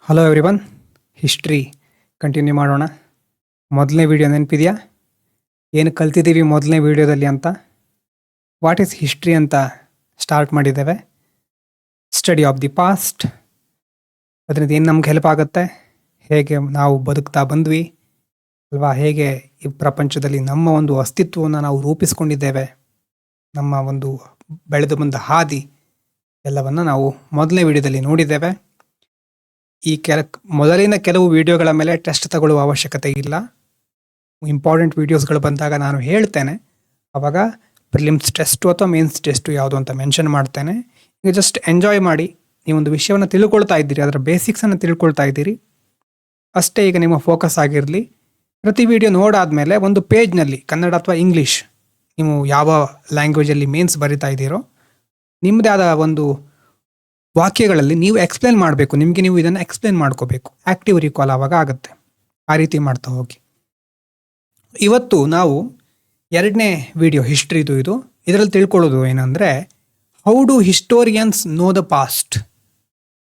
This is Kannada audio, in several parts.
ಹಲೋ ಎವ್ರಿವನ್, ಹಿಸ್ಟ್ರಿ ಕಂಟಿನ್ಯೂ ಮಾಡೋಣ. ಮೊದಲನೇ ವಿಡಿಯೋ ನೆನಪಿದೆಯಾ? ಏನು ಕಲ್ತಿದ್ದೀವಿ ಮೊದಲನೇ ವಿಡಿಯೋದಲ್ಲಿ ಅಂತ? ವಾಟ್ ಈಸ್ ಹಿಸ್ಟ್ರಿ ಅಂತ ಸ್ಟಾರ್ಟ್ ಮಾಡಿದ್ದೇವೆ. ಸ್ಟಡಿ ಆಫ್ ದಿ ಪಾಸ್ಟ್, ಅದರಿಂದ ಏನು ನಮ್ಗೆ ಹೆಲ್ಪ್ ಆಗುತ್ತೆ, ಹೇಗೆ ನಾವು ಬದುಕ್ತಾ ಬಂದ್ವಿ ಅಲ್ವಾ, ಹೇಗೆ ಈ ಪ್ರಪಂಚದಲ್ಲಿ ನಮ್ಮ ಒಂದು ಅಸ್ತಿತ್ವವನ್ನು ನಾವು ರೂಪಿಸ್ಕೊಂಡಿದ್ದೇವೆ, ನಮ್ಮ ಒಂದು ಬೆಳೆದು ಬಂದ ಹಾದಿ ಎಲ್ಲವನ್ನು ನಾವು ಮೊದಲನೇ ವಿಡಿಯೋದಲ್ಲಿ ನೋಡಿದ್ದೇವೆ. ಈ ಮೊದಲಿನ ಕೆಲವು ವಿಡಿಯೋಗಳ ಮೇಲೆ ಟೆಸ್ಟ್ ತಗೊಳ್ಳುವ ಅವಶ್ಯಕತೆ ಇಲ್ಲ. ಇಂಪಾರ್ಟೆಂಟ್ ವಿಡಿಯೋಸ್ಗಳು ಬಂದಾಗ ನಾನು ಹೇಳ್ತೇನೆ, ಆವಾಗ ಪ್ರಿಲಿಮ್ಸ್ ಟೆಸ್ಟು ಅಥವಾ ಮೇನ್ಸ್ ಟೆಸ್ಟು ಯಾವುದು ಅಂತ ಮೆನ್ಷನ್ ಮಾಡ್ತೇನೆ. ಈಗ ಜಸ್ಟ್ ಎಂಜಾಯ್ ಮಾಡಿ, ನೀವೊಂದು ವಿಷಯವನ್ನು ತಿಳ್ಕೊಳ್ತಾ ಇದ್ದೀರಿ, ಅದರ ಬೇಸಿಕ್ಸನ್ನು ತಿಳ್ಕೊಳ್ತಾ ಇದ್ದೀರಿ ಅಷ್ಟೇ. ಈಗ ನಿಮ್ಮ ಫೋಕಸ್ ಆಗಿರಲಿ. ಪ್ರತಿ ವಿಡಿಯೋ ನೋಡಾದ್ಮೇಲೆ ಒಂದು ಪೇಜ್ನಲ್ಲಿ ಕನ್ನಡ ಅಥವಾ ಇಂಗ್ಲೀಷ್, ನೀವು ಯಾವ ಲ್ಯಾಂಗ್ವೇಜಲ್ಲಿ ಮೇನ್ಸ್ ಬರಿತಾ ಇದ್ದೀರೋ ನಿಮ್ಮದೇ ಆದ ಒಂದು ವಾಕ್ಯಗಳಲ್ಲಿ ನೀವು ಎಕ್ಸ್ಪ್ಲೇನ್ ಮಾಡಬೇಕು. ನಿಮಗೆ ನೀವು ಇದನ್ನು ಎಕ್ಸ್ಪ್ಲೇನ್ ಮಾಡ್ಕೋಬೇಕು. ಆಕ್ಟಿವ್ ರಿಕಾಲ್ ಆವಾಗ ಆಗುತ್ತೆ. ಆ ರೀತಿ ಮಾಡ್ತಾ ಹೋಗಿ. ಇವತ್ತು ನಾವು ಎರಡನೇ ವಿಡಿಯೋ ಹಿಸ್ಟ್ರಿದು ಇದು. ಇದರಲ್ಲಿ ತಿಳ್ಕೊಳ್ಳೋದು ಏನಂದರೆ, how do historians know the past.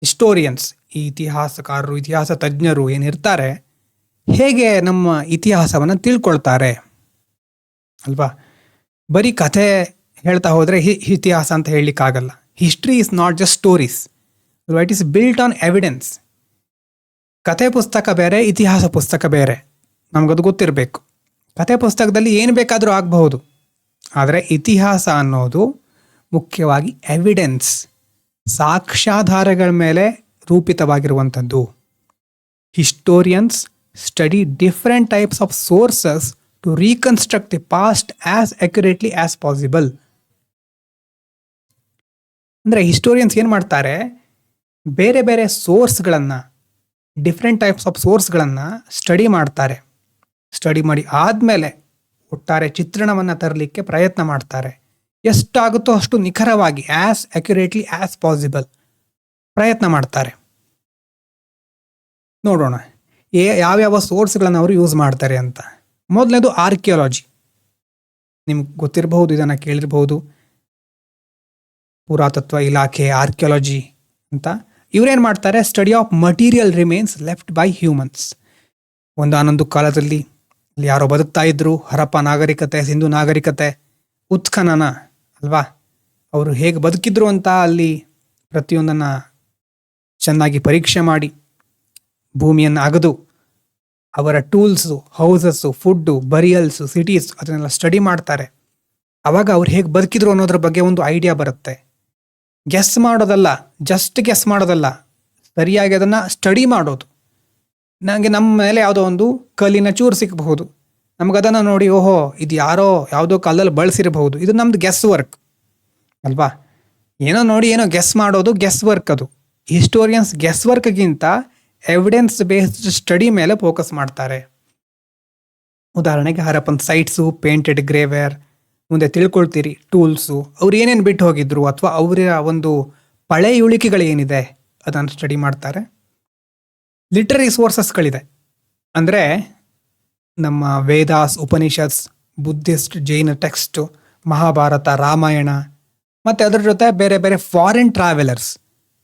Historians, ಈ ಇತಿಹಾಸಕಾರರು, ಇತಿಹಾಸ ತಜ್ಞರು ಏನಿರ್ತಾರೆ, ಹೇಗೆ ನಮ್ಮ ಇತಿಹಾಸವನ್ನು ತಿಳ್ಕೊಳ್ತಾರೆ ಅಲ್ವಾ. ಬರೀ ಕಥೆ ಹೇಳ್ತಾ ಹೋದರೆ ಇತಿಹಾಸ ಅಂತ ಹೇಳಲಿಕ್ಕಾಗಲ್ಲ. History is not just stories, it is built on evidence. ಕಥೆ ಪುಸ್ತಕ ಬೇರೆ, ಇತಿಹಾಸ ಪುಸ್ತಕ ಬೇರೆ, ನಮಗದು ಗೊತ್ತಿರಬೇಕು. ಕಥೆ ಪುಸ್ತಕದಲ್ಲಿ ಏನು ಬೇಕಾದರೂ ಆಗಬಹುದು, ಆದರೆ ಇತಿಹಾಸ ಅನ್ನೋದು ಮುಖ್ಯವಾಗಿ ಎವಿಡೆನ್ಸ್, ಸಾಕ್ಷ್ಯಾಧಾರಗಳ ಮೇಲೆ ರೂಪಿತವಾಗಿರುವಂಥದ್ದು. Historians study different types of sources to reconstruct the past as accurately as possible. ಅಂದರೆ ಹಿಸ್ಟೋರಿಯನ್ಸ್ ಏನು ಮಾಡ್ತಾರೆ, ಬೇರೆ ಬೇರೆ ಸೋರ್ಸ್ಗಳನ್ನು, ಡಿಫ್ರೆಂಟ್ ಟೈಪ್ಸ್ ಆಫ್ ಸೋರ್ಸ್ಗಳನ್ನು ಸ್ಟಡಿ ಮಾಡ್ತಾರೆ. ಸ್ಟಡಿ ಮಾಡಿ ಆದಮೇಲೆ ಒಟ್ಟಾರೆ ಚಿತ್ರಣವನ್ನು ತರಲಿಕ್ಕೆ ಪ್ರಯತ್ನ ಮಾಡ್ತಾರೆ. ಎಷ್ಟಾಗುತ್ತೋ ಅಷ್ಟು ನಿಖರವಾಗಿ, ಆ್ಯಸ್ ಅಕ್ಯುರೇಟ್ಲಿ ಆ್ಯಸ್ ಪಾಸಿಬಲ್ ಪ್ರಯತ್ನ ಮಾಡ್ತಾರೆ. ನೋಡೋಣ ಯಾವ್ಯಾವ ಸೋರ್ಸ್ಗಳನ್ನು ಅವರು ಯೂಸ್ ಮಾಡ್ತಾರೆ ಅಂತ. ಮೊದಲನೇದು ಆರ್ಕಿಯಾಲಜಿ. ನಿಮ್ಗೆ ಗೊತ್ತಿರಬಹುದು, ಇದನ್ನು ಕೇಳಿರಬಹುದು, ಪುರಾತತ್ವ ಇಲಾಖೆ, ಆರ್ಕಿಯಾಲಜಿ ಅಂತ. ಇವರೇನು ಮಾಡ್ತಾರೆ, study of material remains left by humans. ಒಂದಾನೊಂದು ಕಾಲದಲ್ಲಿ ಇಲ್ಲಿ ಯಾರೋ ಬದುಕ್ತಾ ಇದ್ರು, ಹರಪ್ಪ ನಾಗರಿಕತೆ, ಸಿಂಧು ನಾಗರಿಕತೆ, ಉತ್ಖನನ ಅಲ್ವಾ, ಅವರು ಹೇಗೆ ಬದುಕಿದ್ರು ಅಂತ ಅಲ್ಲಿ ಪ್ರತಿಯೊಂದನ್ನು ಚೆನ್ನಾಗಿ ಪರೀಕ್ಷೆ ಮಾಡಿ, ಭೂಮಿಯನ್ನು ಅಗೆದು ಅವರ ಟೂಲ್ಸು, ಹೌಸಸ್ಸು, ಫುಡ್ಡು, ಬರಿಯಲ್ಸು, ಸಿಟೀಸ್ ಅದನ್ನೆಲ್ಲ ಸ್ಟಡಿ ಮಾಡ್ತಾರೆ. ಆವಾಗ ಅವ್ರು ಹೇಗೆ ಬದುಕಿದ್ರು ಅನ್ನೋದ್ರ ಬಗ್ಗೆ ಒಂದು ಐಡಿಯಾ ಬರುತ್ತೆ. ಗೆಸ್ ಮಾಡೋದಲ್ಲ, ಜಸ್ಟ್ ಗೆಸ್ ಮಾಡೋದಲ್ಲ, ಸರಿಯಾಗಿ ಅದನ್ನು ಸ್ಟಡಿ ಮಾಡೋದು. ನನಗೆ ನಮ್ಮ ಮೇಲೆ ಯಾವುದೋ ಒಂದು ಕಲ್ಲಿನ ಚೂರು ಸಿಕ್ಕಬಹುದು, ನಮಗದನ್ನು ನೋಡಿ ಓಹೋ ಇದು ಯಾರೋ ಯಾವುದೋ ಕಾಲದಲ್ಲಿ ಬಳಸಿರಬಹುದು, ಇದು ನಮ್ದು ಗೆಸ್ ವರ್ಕ್ ಅಲ್ವಾ. ಏನೋ ನೋಡಿ ಏನೋ ಗೆಸ್ ಮಾಡೋದು ಗೆಸ್ ವರ್ಕ್. ಅದು ಹಿಸ್ಟೋರಿಯನ್ಸ್ ಗೆಸ್ ವರ್ಕ್ಗಿಂತ ಎವಿಡೆನ್ಸ್ ಬೇಸ್ಡ್ ಸ್ಟಡಿ ಮೇಲೆ ಫೋಕಸ್ ಮಾಡ್ತಾರೆ. ಉದಾಹರಣೆಗೆ ಹರಪ್ಪನ್ ಸೈಟ್ಸು, ಪೇಂಟೆಡ್ ಗ್ರೇವೇರ್, ಮುಂದೆ ತಿಳ್ಕೊಳ್ತೀರಿ ಟೂಲ್ಸು, ಅವ್ರು ಏನೇನು ಬಿಟ್ಟು ಹೋಗಿದ್ರು ಅಥವಾ ಅವರ ಒಂದು ಪಳೆಯುಳಿಕೆಗಳೇನಿದೆ ಅದನ್ನು ಸ್ಟಡಿ ಮಾಡ್ತಾರೆ. ಲಿಟ್ರರಿ ಸೋರ್ಸಸ್ಗಳಿದೆ, ಅಂದರೆ ನಮ್ಮ ವೇದಾಸ್, ಉಪನಿಷತ್ಸ್, ಬುದ್ಧಿಸ್ಟ್, ಜೈನ ಟೆಕ್ಸ್ಟು, ಮಹಾಭಾರತ, ರಾಮಾಯಣ, ಮತ್ತು ಅದರ ಜೊತೆ ಬೇರೆ ಬೇರೆ ಫಾರಿನ್ ಟ್ರಾವೆಲರ್ಸ್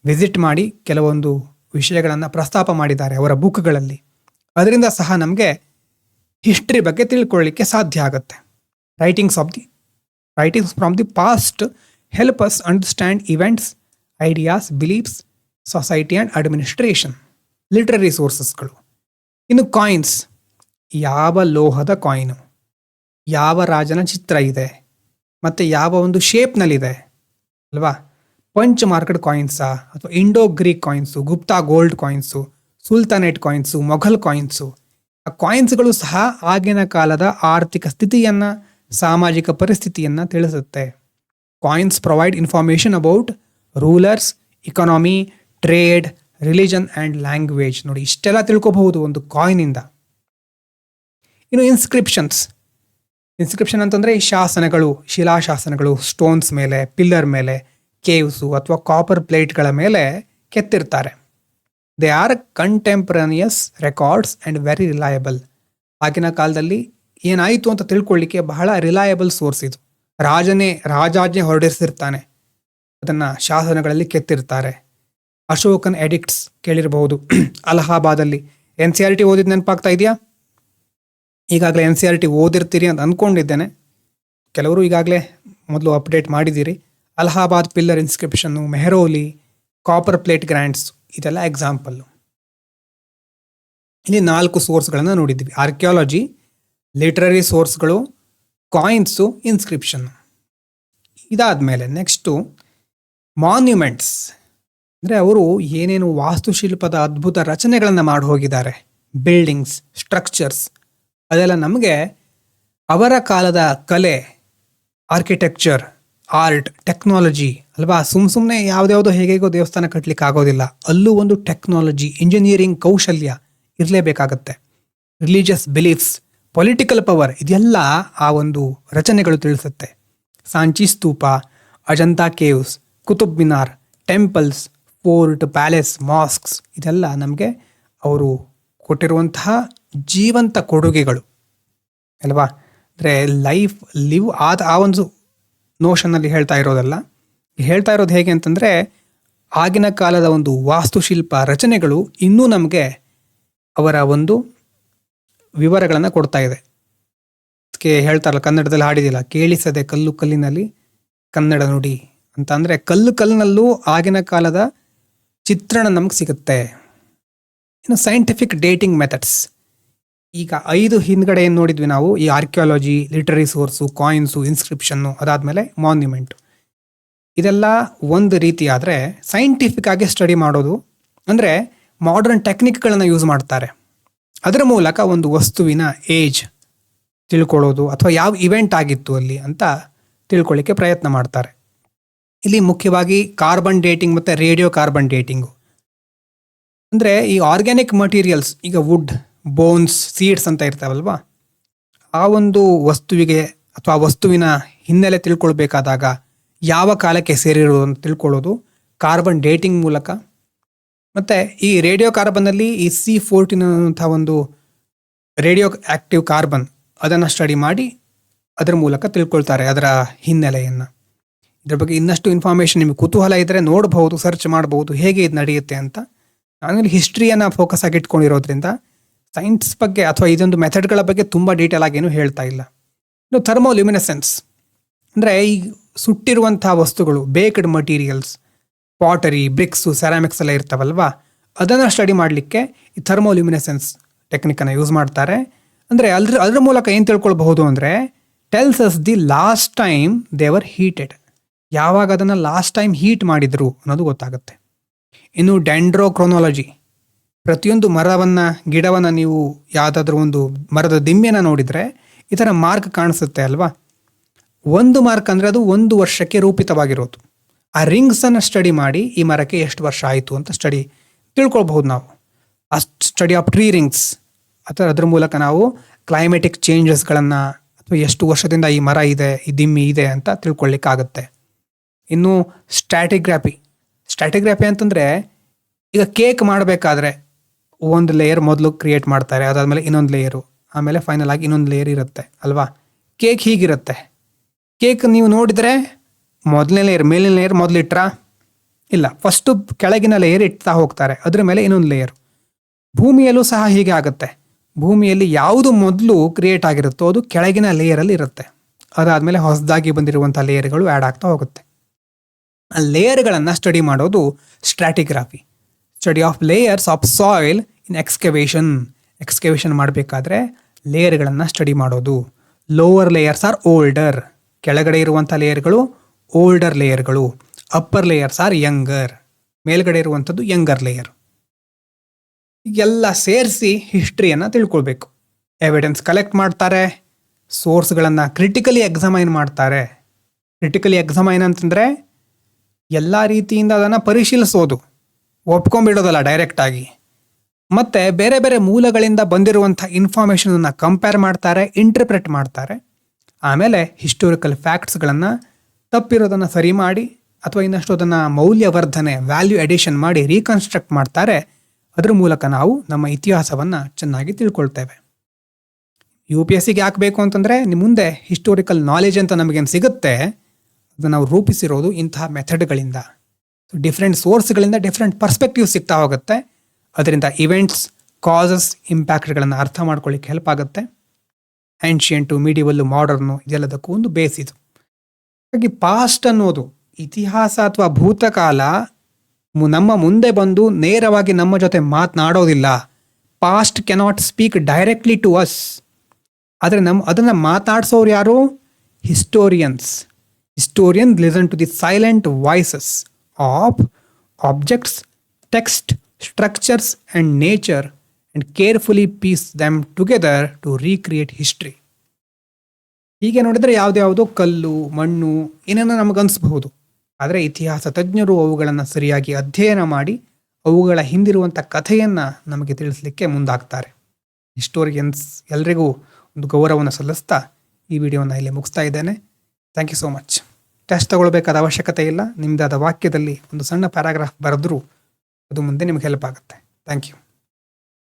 ವಿಸಿಟ್ ಮಾಡಿ ಕೆಲವೊಂದು ವಿಷಯಗಳನ್ನು ಪ್ರಸ್ತಾಪ ಮಾಡಿದ್ದಾರೆ ಅವರ ಬುಕ್ಗಳಲ್ಲಿ. ಅದರಿಂದ ಸಹ ನಮಗೆ ಹಿಸ್ಟ್ರಿ ಬಗ್ಗೆ ತಿಳ್ಕೊಳ್ಳಿಕ್ಕೆ ಸಾಧ್ಯ ಆಗುತ್ತೆ. Writings from the past help us understand events, ideas, beliefs, society and administration. Literary ಸೋರ್ಸಸ್ಗಳು. ಇನ್ನು ಕಾಯಿನ್ಸ್, ಯಾವ ಲೋಹದ ಕಾಯಿನು, ಯಾವ ರಾಜನ ಚಿತ್ರ ಇದೆ ಮತ್ತು ಯಾವ ಒಂದು ಶೇಪ್ನಲ್ಲಿದೆ ಅಲ್ವಾ. ಪಂಚ್ ಮಾರ್ಕೆಡ್ ಕಾಯಿನ್ಸಾ ಅಥವಾ Indo Greek coins, Gupta gold coins, sultanate coins, Mughal coins. ಆ ಕಾಯಿನ್ಸ್ಗಳು ಸಹ ಆಗಿನ ಕಾಲದ ಆರ್ಥಿಕ ಸ್ಥಿತಿಯನ್ನು, ಸಾಮಾಜಿಕ ಪರಿಸ್ಥಿತಿಯನ್ನು ತಿಳಿಸುತ್ತೆ. Coins provide information about rulers, economy, trade, religion and language. ನೋಡಿ, ಇಷ್ಟೆಲ್ಲ ತಿಳ್ಕೊಬಹುದು ಒಂದು ಕಾಯಿನಿಂದ. ಇನ್ನು ಇನ್ಸ್ಕ್ರಿಪ್ಷನ್ ಅಂತಂದರೆ ಈ ಶಾಸನಗಳು, ಶಿಲಾಶಾಸನಗಳು, ಸ್ಟೋನ್ಸ್ ಮೇಲೆ, ಪಿಲ್ಲರ್ ಮೇಲೆ, ಕೇವ್ಸು ಅಥವಾ ಕಾಪರ್ ಪ್ಲೇಟ್ಗಳ ಮೇಲೆ ಕೆತ್ತಿರ್ತಾರೆ. They are contemporaneous records and very reliable. ಆಗಿನ ಕಾಲದಲ್ಲಿ ಏನಾಯಿತು ಅಂತ ತಿಳ್ಕೊಳ್ಳಿಕ್ಕೆ ಬಹಳ ರಿಲಯಬಲ್ ಸೋರ್ಸ್ ಇದು. ರಾಜಾಜ್ಞೆ ಹೊರಡಿಸಿರ್ತಾನೆ, ಅದನ್ನು ಶಾಸನಗಳಲ್ಲಿ ಕೆತ್ತಿರ್ತಾರೆ. ಅಶೋಕನ್ ಎಡಿಕ್ಟ್ಸ್ ಕೇಳಿರಬಹುದು. ಅಲಹಾಬಾದಲ್ಲಿ NCERT ಓದಿದ ನೆನಪಾಗ್ತಾ ಇದೆಯಾ? ಈಗಾಗಲೇ NCERT ಓದಿರ್ತೀರಿ ಅಂತ ಅಂದ್ಕೊಂಡಿದ್ದೇನೆ. ಕೆಲವರು ಈಗಾಗಲೇ ಮೊದಲು ಅಪ್ಡೇಟ್ ಮಾಡಿದ್ದೀರಿ. ಅಲಹಾಬಾದ್ ಪಿಲ್ಲರ್ ಇನ್ಸ್ಕ್ರಿಪ್ಷನ್ನು, ಮೆಹರೋಲಿ, ಕಾಪರ್ ಪ್ಲೇಟ್ ಗ್ರ್ಯಾಂಡ್ಸ್ ಇದೆಲ್ಲ ಎಕ್ಸಾಂಪಲ್ಲು. ಇಲ್ಲಿ 4 ಸೋರ್ಸ್ಗಳನ್ನು ನೋಡಿದ್ವಿ: ಆರ್ಕಿಯಾಲಜಿ, ಲಿಟ್ರರಿ ಸೋರ್ಸ್ಗಳು, ಕಾಯಿನ್ಸು, ಇನ್ಸ್ಕ್ರಿಪ್ಷನ್. ಇದಾದಮೇಲೆ ನೆಕ್ಸ್ಟು ಮಾನ್ಯುಮೆಂಟ್ಸ್. ಅಂದರೆ ಅವರು ಏನೇನು ವಾಸ್ತುಶಿಲ್ಪದ ಅದ್ಭುತ ರಚನೆಗಳನ್ನು ಮಾಡಿ ಹೋಗಿದ್ದಾರೆ, ಬಿಲ್ಡಿಂಗ್ಸ್, ಸ್ಟ್ರಕ್ಚರ್ಸ್, ಅದೆಲ್ಲ ನಮಗೆ ಅವರ ಕಾಲದ ಕಲೆ, ಆರ್ಕಿಟೆಕ್ಚರ್, ಆರ್ಟ್, ಟೆಕ್ನಾಲಜಿ ಅಲ್ವಾ. ಸುಮ್ಮನೆ ಯಾವುದ್ಯಾವುದೋ ಹೇಗೇಗೋ ದೇವಸ್ಥಾನ ಕಟ್ಟಲಿಕ್ಕೆ ಆಗೋದಿಲ್ಲ. ಅಲ್ಲೂ ಒಂದು ಟೆಕ್ನಾಲಜಿ, ಇಂಜಿನಿಯರಿಂಗ್ ಕೌಶಲ್ಯ ಇರಲೇಬೇಕಾಗತ್ತೆ. ರಿಲಿಜಿಯಸ್ ಬಿಲೀಫ್ಸ್, ಪೊಲಿಟಿಕಲ್ ಪವರ್, ಇದೆಲ್ಲ ಆ ಒಂದು ರಚನೆಗಳು ತಿಳಿಸುತ್ತೆ. Sanchi stupa, Ajanta caves, Qutub Minar, temples, fort, palace, mosques ಇದೆಲ್ಲ ನಮಗೆ ಅವರು ಕೊಟ್ಟಿರುವಂತಹ ಜೀವಂತ ಕೊಡುಗೆಗಳು ಅಲ್ವಾ. ಅಂದರೆ ಲೈಫ್ ಲಿವ್ ಆ ಒಂದು ನೋಷನ್ನಲ್ಲಿ ಹೇಳ್ತಾ ಇರೋದಲ್ಲ. ಹೇಳ್ತಾ ಇರೋದು ಹೇಗೆ ಅಂತಂದರೆ, ಆಗಿನ ಕಾಲದ ಒಂದು ವಾಸ್ತುಶಿಲ್ಪ ರಚನೆಗಳು ಇನ್ನೂ ನಮಗೆ ಅವರ ಒಂದು ವಿವರಗಳನ್ನು ಕೊಡ್ತಾ ಇದೆ. ಅದಕ್ಕೆ ಹೇಳ್ತಾರಲ್ಲ, ಕನ್ನಡದಲ್ಲಿ ಹಾಡಿದಿಲ್ಲ, ಕೇಳಿಸದೆ ಕಲ್ಲು ಕಲ್ಲಿನಲ್ಲಿ ಕನ್ನಡ ನುಡಿ ಅಂತ. ಅಂದರೆ ಕಲ್ಲು ಕಲ್ಲಿನಲ್ಲೂ ಆಗಿನ ಕಾಲದ ಚಿತ್ರಣ ನಮ್ಗೆ ಸಿಗುತ್ತೆ. ಇನ್ನು ಸೈಂಟಿಫಿಕ್ ಡೇಟಿಂಗ್ ಮೆಥಡ್ಸ್. ಈಗ 5 ಹಿಂದ್ಗಡೆ ಏನು ನೋಡಿದ್ವಿ ನಾವು, ಈ ಆರ್ಕಿಯಾಲಜಿ, ಲಿಟರರಿ ಸೋರ್ಸು, ಕಾಯಿನ್ಸು, ಇನ್ಸ್ಕ್ರಿಪ್ಷನ್ನು, ಅದಾದಮೇಲೆ ಮಾನ್ಯುಮೆಂಟು. ಇದೆಲ್ಲ ಒಂದು ರೀತಿ. ಆದರೆ ಸೈಂಟಿಫಿಕ್ ಆಗಿ ಸ್ಟಡಿ ಮಾಡೋದು ಅಂದರೆ ಮಾಡರ್ನ್ ಟೆಕ್ನಿಕ್ಗಳನ್ನು ಯೂಸ್ ಮಾಡ್ತಾರೆ. ಅದರ ಮೂಲಕ ಒಂದು ವಸ್ತುವಿನ ಏಜ್ ತಿಳ್ಕೊಳ್ಳೋದು ಅಥವಾ ಯಾವ ಇವೆಂಟ್ ಆಗಿತ್ತು ಅಲ್ಲಿ ಅಂತ ತಿಳ್ಕೊಳ್ಳಿಕ್ಕೆ ಪ್ರಯತ್ನ ಮಾಡ್ತಾರೆ. ಇಲ್ಲಿ ಮುಖ್ಯವಾಗಿ ಕಾರ್ಬನ್ ಡೇಟಿಂಗ್ ಮತ್ತು ರೇಡಿಯೋ ಕಾರ್ಬನ್ ಡೇಟಿಂಗು. ಅಂದರೆ ಈ ಆರ್ಗ್ಯಾನಿಕ್ ಮಟೀರಿಯಲ್ಸ್, ಈಗ ವುಡ್, ಬೋನ್ಸ್, ಸೀಡ್ಸ್ ಅಂತ ಇರ್ತಾವಲ್ವಾ, ಆ ಒಂದು ವಸ್ತುವಿಗೆ ಅಥವಾ ವಸ್ತುವಿನ ಹಿನ್ನೆಲೆ ತಿಳ್ಕೊಳ್ಬೇಕಾದಾಗ ಯಾವ ಕಾಲಕ್ಕೆ ಸೇರಿರೋದು ಅಂತ ತಿಳ್ಕೊಳ್ಳೋದು ಕಾರ್ಬನ್ ಡೇಟಿಂಗ್ ಮೂಲಕ. ಮತ್ತು ಈ ರೇಡಿಯೋ ಕಾರ್ಬನ್ನಲ್ಲಿ ಈ C14 ಅನ್ನುವಂಥ ಒಂದು ರೇಡಿಯೋ ಆ್ಯಕ್ಟಿವ್ ಕಾರ್ಬನ್, ಅದನ್ನು ಸ್ಟಡಿ ಮಾಡಿ ಅದರ ಮೂಲಕ ತಿಳ್ಕೊಳ್ತಾರೆ ಅದರ ಹಿನ್ನೆಲೆಯನ್ನು. ಇದ್ರ ಬಗ್ಗೆ ಇನ್ನಷ್ಟು ಇನ್ಫಾರ್ಮೇಷನ್ ನಿಮಗೆ ಕುತೂಹಲ ಇದ್ದರೆ ನೋಡ್ಬೋದು, ಸರ್ಚ್ ಮಾಡ್ಬೋದು ಹೇಗೆ ಇದು ನಡೆಯುತ್ತೆ ಅಂತ. ನಾನು ಹಿಸ್ಟ್ರಿಯನ್ನು ಫೋಕಸ್ ಆಗಿ ಇಟ್ಕೊಂಡಿರೋದ್ರಿಂದ ಸೈನ್ಸ್ ಬಗ್ಗೆ ಅಥವಾ ಇದೊಂದು ಮೆಥಡ್ಗಳ ಬಗ್ಗೆ ತುಂಬ ಡೀಟೇಲ್ ಆಗಿ ಏನು ಹೇಳ್ತಾ ಇಲ್ಲ. ಇನ್ನು ಥರ್ಮೋಲ್ಯುಮಿನೆಸೆನ್ಸ್ ಅಂದರೆ ಈ ಸುಟ್ಟಿರುವಂಥ ವಸ್ತುಗಳು, baked materials, pottery, bricks, ceramics ಎಲ್ಲ ಇರ್ತಾವಲ್ವಾ, ಅದನ್ನು ಸ್ಟಡಿ ಮಾಡಲಿಕ್ಕೆ ಈ ಥರ್ಮೋಲ್ಯುಮಿನೆಸೆನ್ಸ್ ಟೆಕ್ನಿಕನ್ನು ಯೂಸ್ ಮಾಡ್ತಾರೆ. ಅಂದರೆ ಅದ್ರ ಮೂಲಕ ಏನು ತಿಳ್ಕೊಳ್ಬಹುದು ಅಂದರೆ, tells us the last time ದೇವರ್ ಹೀಟೆಡ್, ಯಾವಾಗ ಅದನ್ನು ಲಾಸ್ಟ್ ಟೈಮ್ ಹೀಟ್ ಮಾಡಿದ್ರು ಅನ್ನೋದು ಗೊತ್ತಾಗುತ್ತೆ. ಇನ್ನು ಡೆಂಡ್ರೋಕ್ರೊನಾಲಜಿ, ಪ್ರತಿಯೊಂದು ಮರವನ್ನು, ಗಿಡವನ್ನು ನೀವು ಯಾವುದಾದ್ರೂ ಒಂದು ಮರದ ದಿಮ್ಮೆಯನ್ನು ನೋಡಿದರೆ ಈ ಥರ ಮಾರ್ಕ್ ಕಾಣಿಸುತ್ತೆ ಅಲ್ವಾ. ಒಂದು ಮಾರ್ಕ್ ಅಂದರೆ ಅದು 1 ವರ್ಷಕ್ಕೆ ರೂಪಿತವಾಗಿರೋದು. ಆ ರಿಂಗ್ಸನ್ನು ಸ್ಟಡಿ ಮಾಡಿ ಈ ಮರಕ್ಕೆ ಎಷ್ಟು ವರ್ಷ ಆಯಿತು ಅಂತ ತಿಳ್ಕೊಳ್ಬಹುದು ನಾವು. ಆ ಸ್ಟಡಿ ಆಫ್ ಟ್ರೀ ರಿಂಗ್ಸ್ ಅಥವಾ ಅದರ ಮೂಲಕ ನಾವು ಕ್ಲೈಮೆಟಿಕ್ ಚೇಂಜಸ್ಗಳನ್ನು ಅಥವಾ ಎಷ್ಟು ವರ್ಷದಿಂದ ಈ ಮರ ಇದೆ, ಈ ದಿಮ್ಮಿ ಇದೆ ಅಂತ ತಿಳ್ಕೊಳ್ಳಿಕ್ಕಾಗತ್ತೆ. ಇನ್ನು ಸ್ಟ್ಯಾಟಿಗ್ರಾಫಿ ಅಂತಂದರೆ, ಈಗ ಕೇಕ್ ಮಾಡಬೇಕಾದ್ರೆ ಒಂದು ಲೇಯರ್ ಮೊದಲು ಕ್ರಿಯೇಟ್ ಮಾಡ್ತಾರೆ, ಅದಾದಮೇಲೆ ಇನ್ನೊಂದು ಲೇಯರು, ಆಮೇಲೆ ಫೈನಲ್ ಆಗಿ ಇನ್ನೊಂದು ಲೇಯರ್ ಇರುತ್ತೆ ಅಲ್ವಾ. ಕೇಕ್ ಹೀಗಿರುತ್ತೆ. ಕೇಕ್ ನೀವು ನೋಡಿದರೆ ಮೊದಲನೇ ಲೇಯರ್, ಮೇಲಿನ ಲೇಯರ್ ಮೊದಲಿಟ್ರಾ? ಇಲ್ಲ, ಫಸ್ಟು ಕೆಳಗಿನ ಲೇಯರ್ ಇಡ್ತಾ ಹೋಗ್ತಾರೆ, ಅದ್ರ ಮೇಲೆ ಇನ್ನೊಂದು ಲೇಯರು. ಭೂಮಿಯಲ್ಲೂ ಸಹ ಹೀಗೆ ಆಗುತ್ತೆ. ಭೂಮಿಯಲ್ಲಿ ಯಾವುದು ಮೊದಲು ಕ್ರಿಯೇಟ್ ಆಗಿರುತ್ತೋ ಅದು ಕೆಳಗಿನ ಲೇಯರಲ್ಲಿ ಇರುತ್ತೆ. ಅದಾದಮೇಲೆ ಹೊಸದಾಗಿ ಬಂದಿರುವಂಥ ಲೇಯರ್ಗಳು ಆ್ಯಡ್ ಆಗ್ತಾ ಹೋಗುತ್ತೆ. ಆ ಲೇಯರ್ಗಳನ್ನು ಸ್ಟಡಿ ಮಾಡೋದು stratigraphy. Study of layers of soil in excavation ಮಾಡಬೇಕಾದ್ರೆ ಲೇಯರ್ಗಳನ್ನು ಸ್ಟಡಿ ಮಾಡೋದು. ಲೋವರ್ ಲೇಯರ್ಸ್ ಆರ್ ಓಲ್ಡರ್, ಕೆಳಗಡೆ ಇರುವಂಥ ಲೇಯರ್ಗಳು ಓಲ್ಡರ್ ಲೇಯರ್ಗಳು. ಅಪ್ಪರ್ ಲೇಯರ್ಸ್ ಆರ್ ಯಂಗರ್, ಮೇಲ್ಗಡೆ ಇರುವಂಥದ್ದು ಯಂಗರ್ ಲೇಯರ್. ಎಲ್ಲ ಸೇರಿಸಿ ಹಿಸ್ಟ್ರಿಯನ್ನು ತಿಳ್ಕೊಳ್ಬೇಕು. ಎವಿಡೆನ್ಸ್ ಕಲೆಕ್ಟ್ ಮಾಡ್ತಾರೆ, ಸೋರ್ಸ್ಗಳನ್ನು ಕ್ರಿಟಿಕಲಿ ಎಕ್ಸಾಮೈನ್ ಮಾಡ್ತಾರೆ. ಕ್ರಿಟಿಕಲಿ ಎಕ್ಸಾಮೈನ್ ಅಂತಂದರೆ ಎಲ್ಲ ರೀತಿಯಿಂದ ಅದನ್ನು ಪರಿಶೀಲಿಸೋದು, ಒಪ್ಕೊಂಡ್ಬಿಡೋದಲ್ಲ ಡೈರೆಕ್ಟಾಗಿ. ಮತ್ತು ಬೇರೆ ಬೇರೆ ಮೂಲಗಳಿಂದ ಬಂದಿರುವಂಥ ಇನ್ಫಾರ್ಮೇಷನನ್ನು ಕಂಪೇರ್ ಮಾಡ್ತಾರೆ, ಇಂಟರ್ಪ್ರೆಟ್ ಮಾಡ್ತಾರೆ. ಆಮೇಲೆ ಹಿಸ್ಟೋರಿಕಲ್ ಫ್ಯಾಕ್ಟ್ಸ್ಗಳನ್ನು ತಪ್ಪಿರೋದನ್ನು ಸರಿ ಮಾಡಿ ಅಥವಾ ಇನ್ನಷ್ಟು ಅದನ್ನು ಮೌಲ್ಯವರ್ಧನೆ, ವ್ಯಾಲ್ಯೂ ಎಡಿಷನ್ ಮಾಡಿ ರೀಕನ್ಸ್ಟ್ರಕ್ಟ್ ಮಾಡ್ತಾರೆ. ಅದ್ರ ಮೂಲಕ ನಾವು ನಮ್ಮ ಇತಿಹಾಸವನ್ನು ಚೆನ್ನಾಗಿ ತಿಳ್ಕೊಳ್ತೇವೆ. UPSCಗೆ ಯಾಕೆ ಬೇಕು ಅಂತಂದರೆ, ನಿಮ್ಮ ಮುಂದೆ ಹಿಸ್ಟೋರಿಕಲ್ ನಾಲೆಜ್ ಅಂತ ನಮಗೇನು ಸಿಗುತ್ತೆ, ಅದನ್ನು ನಾವು ರೂಪಿಸಿರೋದು ಇಂತಹ ಮೆಥಡ್ಗಳಿಂದ. ಡಿಫ್ರೆಂಟ್ ಸೋರ್ಸ್ಗಳಿಂದ ಡಿಫ್ರೆಂಟ್ ಪರ್ಸ್ಪೆಕ್ಟಿವ್ ಸಿಗ್ತಾ ಹೋಗುತ್ತೆ. ಅದರಿಂದ ಇವೆಂಟ್ಸ್, ಕಾಸಸ್, ಇಂಪ್ಯಾಕ್ಟ್ಗಳನ್ನು ಅರ್ಥ ಮಾಡ್ಕೊಳ್ಳಿಕ್ಕೆ ಹೆಲ್ಪ್ ಆಗುತ್ತೆ. ಆನ್ಷಿಯಂಟು, ಮೀಡಿಯಲ್ಲು, ಮಾಡರ್ನು ಇದೆಲ್ಲದಕ್ಕೂ ಒಂದು ಬೇಸ್ ಇದು. ಹಾಗಾಗಿ ಪಾಸ್ಟ್ ಅನ್ನೋದು ಇತಿಹಾಸ ಅಥವಾ ಭೂತಕಾಲ ನಮ್ಮ ಮುಂದೆ ಬಂದು ನೇರವಾಗಿ ನಮ್ಮ ಜೊತೆ ಮಾತನಾಡೋದಿಲ್ಲ. Past cannot speak directly to us. ಆದರೆ ಅದನ್ನು ಮಾತಾಡ್ಸೋರು ಯಾರು? Historians. Historian listen to the silent voices of objects, text, structures and nature and carefully piece them together to recreate history. ಹೀಗೆ ನೋಡಿದರೆ ಯಾವುದ್ಯಾವುದೋ ಕಲ್ಲು, ಮಣ್ಣು ಏನೇನೋ ನಮಗನ್ಸ್ಬಹುದು. ಆದರೆ ಇತಿಹಾಸ ತಜ್ಞರು ಅವುಗಳನ್ನು ಸರಿಯಾಗಿ ಅಧ್ಯಯನ ಮಾಡಿ ಅವುಗಳ ಹಿಂದಿರುವಂಥ ಕಥೆಯನ್ನು ನಮಗೆ ತಿಳಿಸಲಿಕ್ಕೆ ಮುಂದಾಗ್ತಾರೆ. ಹಿಸ್ಟೋರಿಯನ್ಸ್ ಎಲ್ರಿಗೂ ಒಂದು ಗೌರವವನ್ನು ಸಲ್ಲಿಸ್ತಾ ಈ ವಿಡಿಯೋನ ಇಲ್ಲಿ ಮುಗಿಸ್ತಾ ಇದ್ದೇನೆ. Thank you so much. Test ತಗೊಳ್ಬೇಕಾದ ಅವಶ್ಯಕತೆ ಇಲ್ಲ. ನಿಮ್ಮದಾದ ವಾಕ್ಯದಲ್ಲಿ ಒಂದು ಸಣ್ಣ ಪ್ಯಾರಾಗ್ರಾಫ್ ಬರೆದ್ರೂ ಅದು ಮುಂದೆ ನಿಮಗೆ ಹೆಲ್ಪ್ ಆಗುತ್ತೆ. Thank you.